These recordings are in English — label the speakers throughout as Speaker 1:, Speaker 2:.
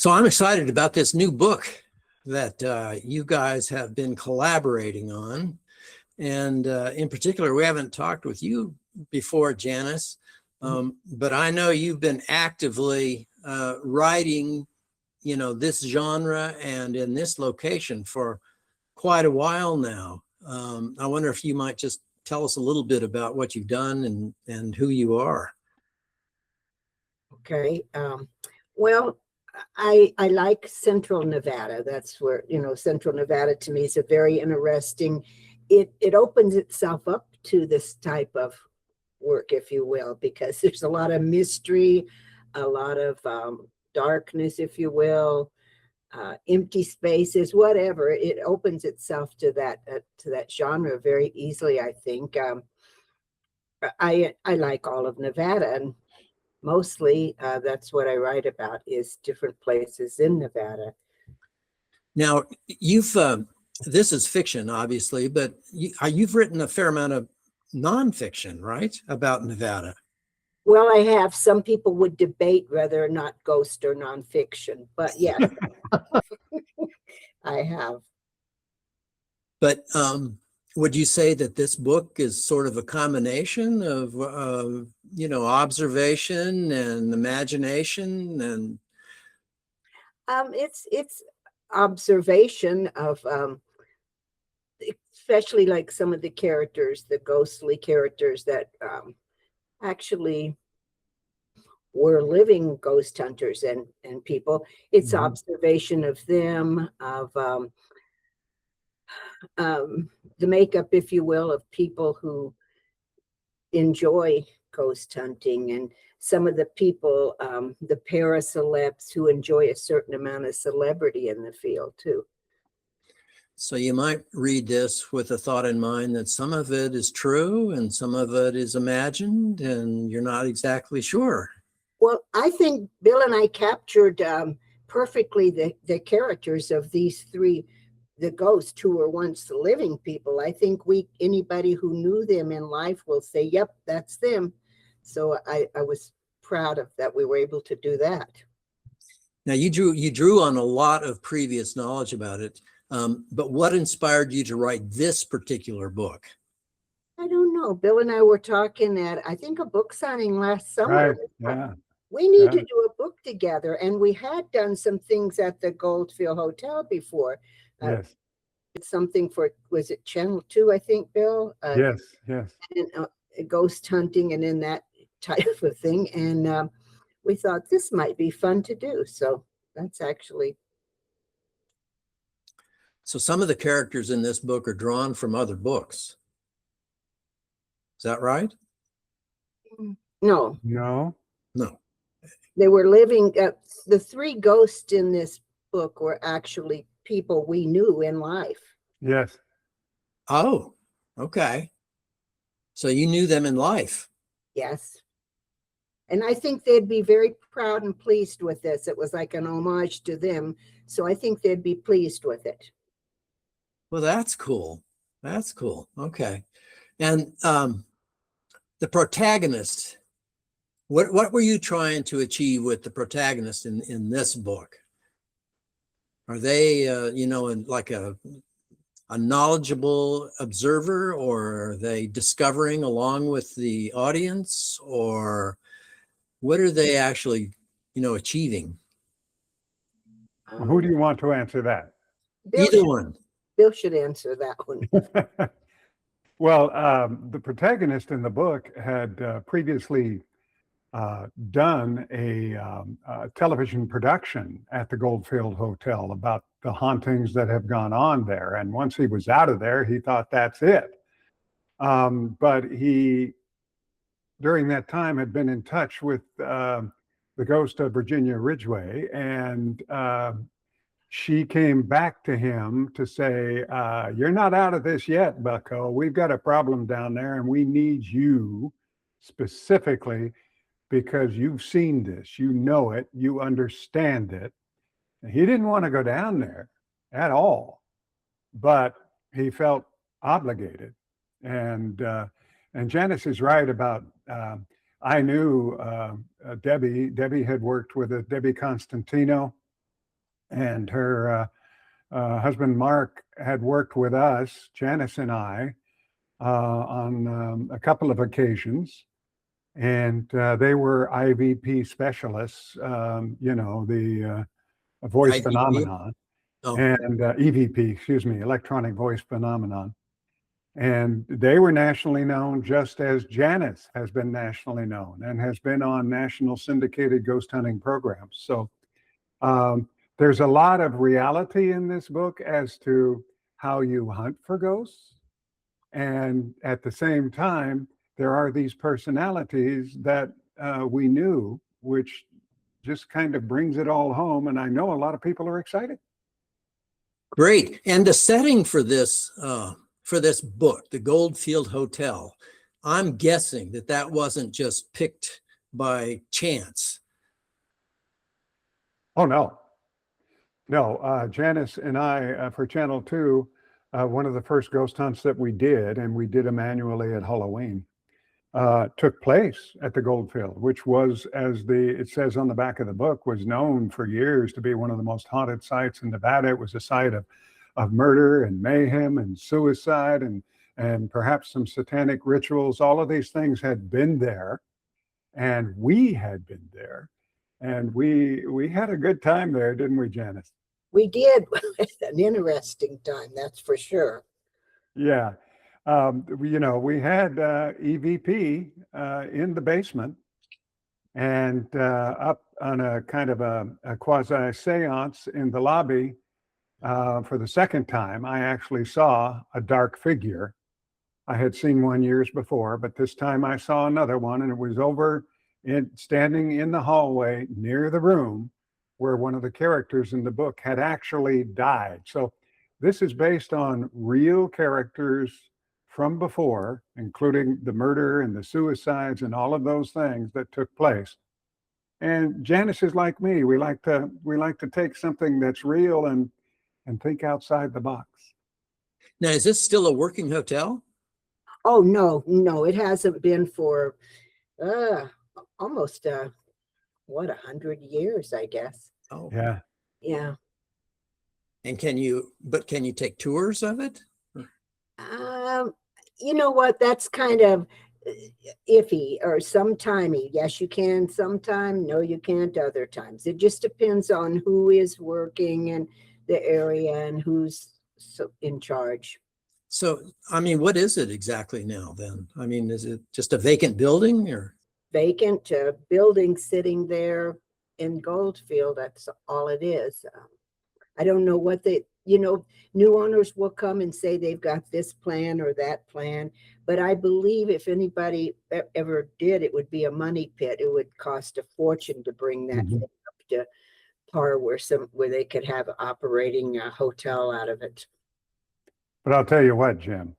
Speaker 1: So I'm excited about this new book that you guys have been collaborating on. And in particular, we haven't talked with you before, Janice, but I know you've been actively writing, this genre and in this location for quite a while now. I wonder if you might just tell us a little bit about what you've done and who you are.
Speaker 2: Okay. Well, I like Central Nevada. That's where, Central Nevada to me is a very interesting, it opens itself up to this type of work, if you will, because there's a lot of mystery, a lot of darkness, if you will, empty spaces, whatever. It opens itself to that genre very easily, I think. I like all of Nevada, and mostly that's what I write about, is different places in Nevada.
Speaker 1: Now, this is fiction, obviously, but you've written a fair amount of nonfiction, right, about Nevada?
Speaker 2: Well, I have. Some people would debate whether or not ghost or nonfiction, but yes, I have.
Speaker 1: But would you say that this book is sort of a combination of, observation and imagination and?
Speaker 2: It's observation of, especially like some of the characters, the ghostly characters that actually were living ghost hunters and people. It's observation of them, of the makeup, if you will, of people who enjoy ghost hunting, and some of the people, the paracelebs who enjoy a certain amount of celebrity in the field too.
Speaker 1: So you might read this with a thought in mind that some of it is true and some of it is imagined, and you're not exactly sure.
Speaker 2: Well, I think Bill and I captured perfectly the characters of these three, the ghosts who were once living people. I think anybody who knew them in life will say, yep, that's them. So I was proud of that we were able to do that.
Speaker 1: Now you drew on a lot of previous knowledge about it, but what inspired you to write this particular book?
Speaker 2: I don't know. Bill and I were talking at, I think, a book signing last summer.
Speaker 3: Right. Yeah.
Speaker 2: We need to do a book together, and we had done some things at the Goldfield Hotel before.
Speaker 3: Yes.
Speaker 2: Something for, was it Channel 2, I think, Bill?
Speaker 3: Yes.
Speaker 2: And ghost hunting and in that type of thing. And we thought this might be fun to do. So that's actually.
Speaker 1: So some of the characters in this book are drawn from other books. Is that right?
Speaker 2: No. They were living, the three ghosts in this book were actually people we knew in life.
Speaker 3: Yes.
Speaker 1: Oh, okay. So you knew them in life.
Speaker 2: Yes. And I think they'd be very proud and pleased with this. It was like an homage to them. So I think they'd be pleased with it.
Speaker 1: Well, that's cool. That's cool. Okay. And the protagonist, what were you trying to achieve with the protagonist in this book? Are they, like a knowledgeable observer, or are they discovering along with the audience, or what are they actually, achieving?
Speaker 3: Who do you want to answer that?
Speaker 1: Either one.
Speaker 2: Bill should answer that one.
Speaker 3: Well, the protagonist in the book had previously done a television production at the Goldfield Hotel about the hauntings that have gone on there. And once he was out of there, he thought that's it. But he, during that time, had been in touch with the ghost of Virginia Ridgway, and she came back to him to say, you're not out of this yet, Bucko. We've got a problem down there, and we need you specifically because you've seen this, you know it, you understand it. And he didn't want to go down there at all, but he felt obligated. And Janice is right about, I knew Debbie. Debbie had worked with Debbie Constantino And her husband, Mark, had worked with us, Janice and I, on a couple of occasions. And they were IVP specialists, the voice
Speaker 1: IVP?
Speaker 3: phenomenon,
Speaker 1: Oh,
Speaker 3: and EVP, excuse me, electronic voice phenomenon. And they were nationally known, just as Janice has been nationally known and has been on national syndicated ghost hunting programs. So there's a lot of reality in this book as to how you hunt for ghosts. And at the same time, there are these personalities that we knew, which just kind of brings it all home. And I know a lot of people are excited.
Speaker 1: great. And the setting for this book, the Goldfield Hotel, I'm guessing that wasn't just picked by chance.
Speaker 3: Oh, no. No, Janice and I, for Channel 2, one of the first ghost hunts that we did, and we did them annually at Halloween, took place at the Goldfield, which was, as it says on the back of the book, was known for years to be one of the most haunted sites in Nevada. It was a site of murder and mayhem and suicide and perhaps some satanic rituals. All of these things had been there, and we had been there, and we had a good time there, didn't we, Janice?
Speaker 2: We did. An interesting time, that's for sure.
Speaker 3: Yeah. We had EVP in the basement, and up on a kind of a quasi seance in the lobby. For the second time, I actually saw a dark figure. I had seen one years before, but this time I saw another one, and it was standing in the hallway near the room where one of the characters in the book had actually died. So this is based on real characters from before, including the murder and the suicides and all of those things that took place. And Janice is like me. We like to take something that's real and think outside the box.
Speaker 1: Now, is this still a working hotel?
Speaker 2: Oh, no, it hasn't been for almost 100 years, I guess.
Speaker 1: Oh,
Speaker 3: Yeah.
Speaker 2: Yeah.
Speaker 1: and can you take tours of it?
Speaker 2: You know what? That's kind of iffy or sometimey. Yes, you can sometime. No, you can't other times. It just depends on who is working and the area and who's in charge.
Speaker 1: So, I mean, what is it exactly now then? I mean, is it just a vacant building or?
Speaker 2: Vacant building sitting there in Goldfield. That's all it is. I don't know what new owners will come and say they've got this plan or that plan. But I believe if anybody ever did, it would be a money pit. It would cost a fortune to bring that thing up to par where they could have operating a hotel out of it.
Speaker 3: But I'll tell you what, Jim,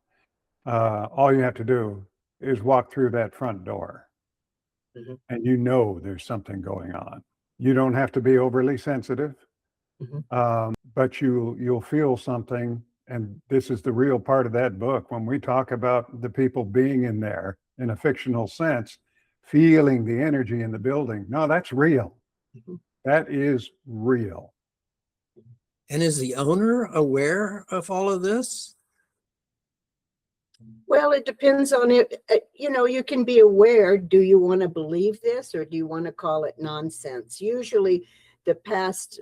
Speaker 3: all you have to do is walk through that front door and there's something going on. You don't have to be overly sensitive, but you'll feel something. And this is the real part of that book. When we talk about the people being in there in a fictional sense, feeling the energy in the building. No, that's real. That is real.
Speaker 1: And is the owner aware of all of this?
Speaker 2: Well, it depends on it. You can be aware. Do you want to believe this or do you want to call it nonsense? Usually the past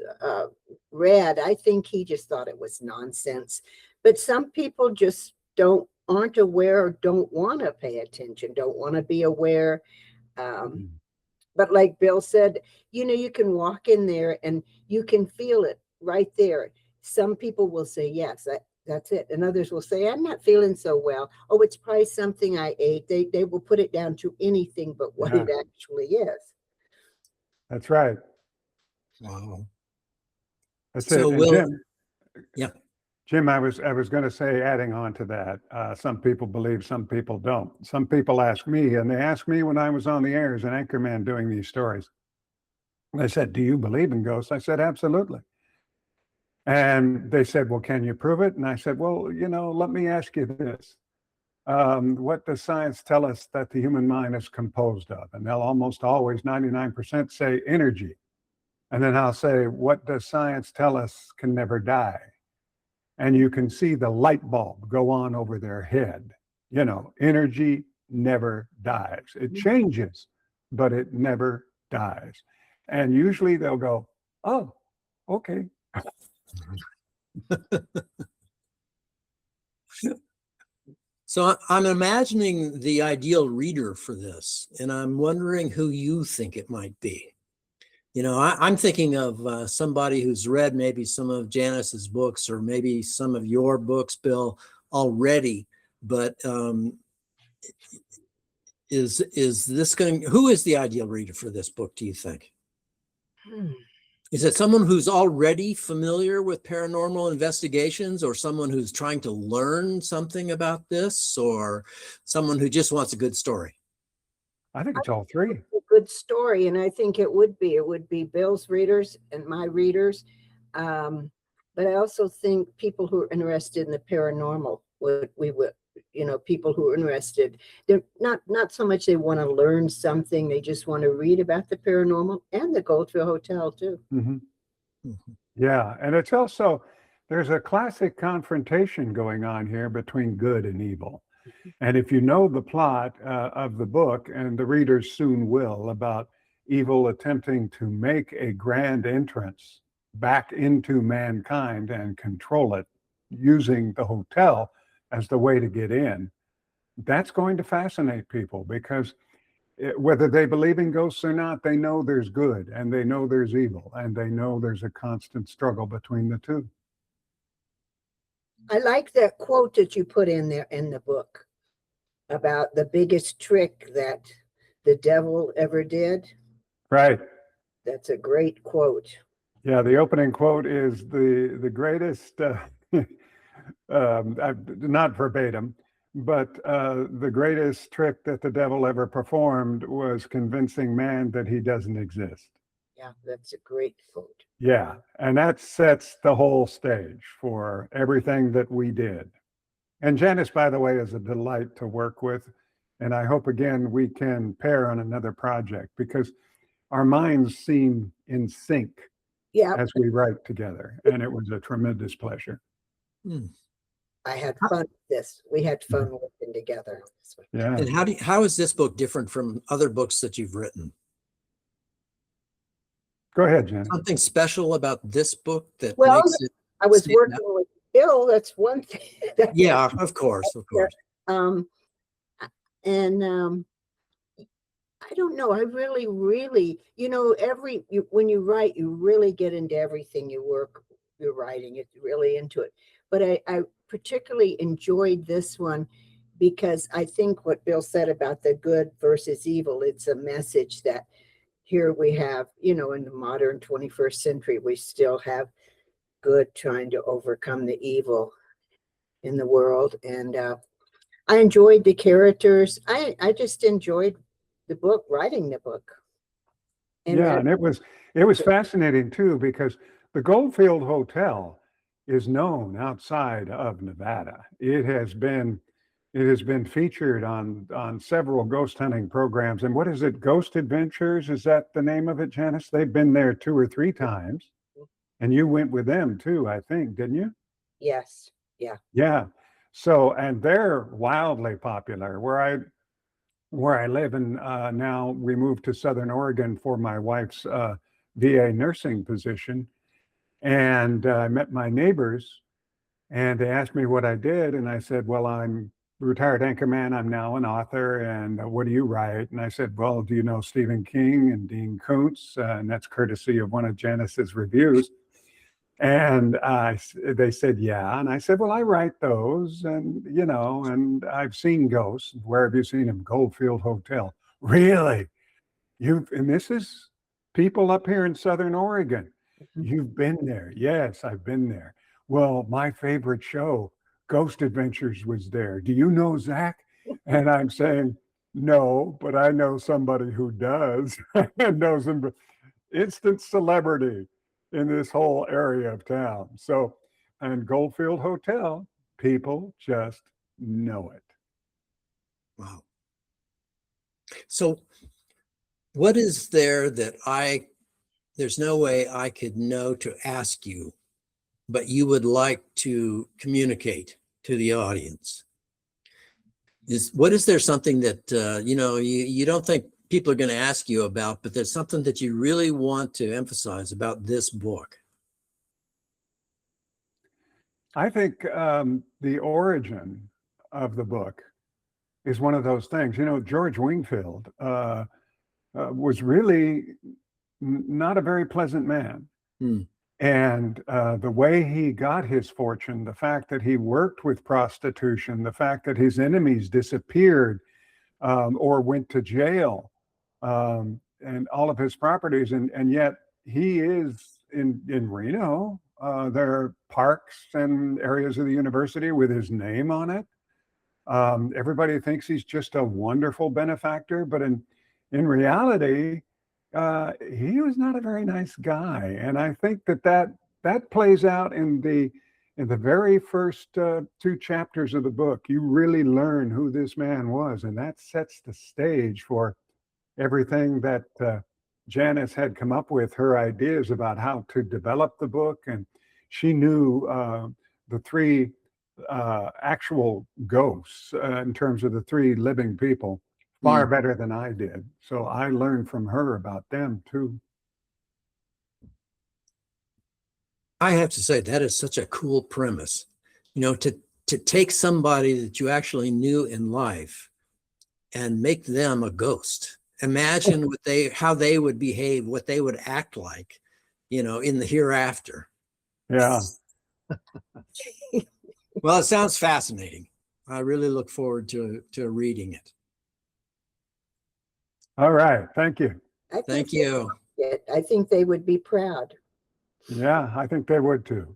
Speaker 2: Red, I think he just thought it was nonsense. But some people just aren't aware or don't want to pay attention, don't want to be aware. But like Bill said, you can walk in there and you can feel it right there. Some people will say, yes, that's it. And others will say, I'm not feeling so well. Oh, it's probably something I ate. They will put it down to anything but what it actually is.
Speaker 3: That's right.
Speaker 1: Wow.
Speaker 3: That's
Speaker 1: So
Speaker 3: it. And Jim, I was going to say, adding on to that, some people believe, some people don't. Some people ask me, and they asked me when I was on the air as an anchorman doing these stories. They said, do you believe in ghosts? I said, absolutely. And they said, well, can you prove it? And I said, well, let me ask you this. What does science tell us that the human mind is composed of? And they'll almost always, 99%, say energy. And then I'll say, what does science tell us can never die? And you can see the light bulb go on over their head. You know, energy never dies. It changes, but it never dies. And usually they'll go, oh, okay.
Speaker 1: So I'm imagining the ideal reader for this, and I'm wondering who you think it might be. You know, I'm thinking of somebody who's read maybe some of Janice's books or maybe some of your books, Bill, already. But is this going? Who is the ideal reader for this book, do you think? Is it someone who's already familiar with paranormal investigations, or someone who's trying to learn something about this, or someone who just wants a good story?
Speaker 3: I think it's all three.
Speaker 2: A good story, and I think it would be Bill's readers and my readers. But I also think people who are interested in the paranormal would people who are interested. They're not so much they want to learn something, they just want to read about the paranormal and the Goldfield Hotel too.
Speaker 3: Mm-hmm. Mm-hmm. Yeah, and it's also, there's a classic confrontation going on here between good and evil. And if you know the plot of the book, and the readers soon will, about evil attempting to make a grand entrance back into mankind and control it using the hotel as the way to get in, that's going to fascinate people, because whether they believe in ghosts or not, they know there's good and they know there's evil, and they know there's a constant struggle between the two.
Speaker 2: I like that quote that you put in there in the book about the biggest trick that the devil ever did. Right. That's a great quote.
Speaker 3: Yeah, the opening quote is the greatest, not verbatim, but the greatest trick that the devil ever performed was convincing man that he doesn't exist.
Speaker 2: Yeah, that's a great quote.
Speaker 3: Yeah, and that sets the whole stage for everything that we did. And Janice, by the way, is a delight to work with. And I hope, again, we can pair on another project, because our minds seem in sync as we write together. And it was a tremendous pleasure.
Speaker 2: I had fun with this. We had fun working together.
Speaker 3: Yeah.
Speaker 1: And how is this book different from other books that you've written?
Speaker 3: Go ahead, Janice.
Speaker 1: Something special about this book that
Speaker 2: Well,
Speaker 1: makes it
Speaker 2: I was
Speaker 1: stand
Speaker 2: working
Speaker 1: out?
Speaker 2: with Bill. That's one thing.
Speaker 1: Yeah, of course.
Speaker 2: I don't know. I really, when you write, you really get into everything you're writing. It's really into it. But I particularly enjoyed this one because I think what Bill said about the good versus evil, it's a message that here we have, in the modern 21st century, we still have good trying to overcome the evil in the world. And I enjoyed the characters. I just enjoyed the book, writing the book.
Speaker 3: And it was fascinating too, because the Goldfield Hotel is known outside of Nevada. It has been featured on several ghost hunting programs. And what is it, Ghost Adventures? Is that the name of it, Janice? They've been there 2 or 3 times. And you went with them too, I think, didn't you?
Speaker 2: Yes. Yeah.
Speaker 3: Yeah. So, and they're wildly popular. Where I live, and now we moved to Southern Oregon for my wife's VA nursing position. And I met my neighbors, and they asked me what I did. And I said, well, I'm a retired anchorman. I'm now an author. And what do you write? And I said, well, do you know Stephen King and Dean Koontz? And that's courtesy of one of Janice's reviews. And they said, yeah. And I said, well, I write those, and, and I've seen ghosts. Where have you seen them? Goldfield Hotel. Really? And this is people up here in Southern Oregon. You've been there. Yes, I've been there. Well, my favorite show, Ghost Adventures, was there. Do you know Zach? And I'm saying, no, but I know somebody who does. Knows him. Instant celebrity in this whole area of town. So, and Goldfield Hotel, people just know it.
Speaker 1: Wow. So what is there that I there's no way I could know to ask you, but you would like to communicate to the audience. Is there something that, you don't think people are going to ask you about, but there's something that you really want to emphasize about this book?
Speaker 3: I think the origin of the book is one of those things. George Wingfield was really not a very pleasant man.
Speaker 1: Hmm.
Speaker 3: And the way he got his fortune, the fact that he worked with prostitution, the fact that his enemies disappeared or went to jail, and all of his properties, and yet he is in Reno. There are parks and areas of the university with his name on it. Everybody thinks he's just a wonderful benefactor, but in reality, he was not a very nice guy. And I think that plays out in the very first 2 chapters of the book. You really learn who this man was, and that sets the stage for everything that Janice had come up with, her ideas about how to develop the book. And she knew the 3 actual ghosts in terms of the 3 living people far better than I did. So I learned from her about them too.
Speaker 1: I have to say that is such a cool premise, to take somebody that you actually knew in life and make them a ghost. Imagine how they would behave, what they would act like, in the hereafter.
Speaker 3: Yeah.
Speaker 1: Well, it sounds fascinating. I really look forward to reading it.
Speaker 3: All right. Thank you.
Speaker 1: Thank you.
Speaker 2: I think they would be proud.
Speaker 3: Yeah, I think they would too.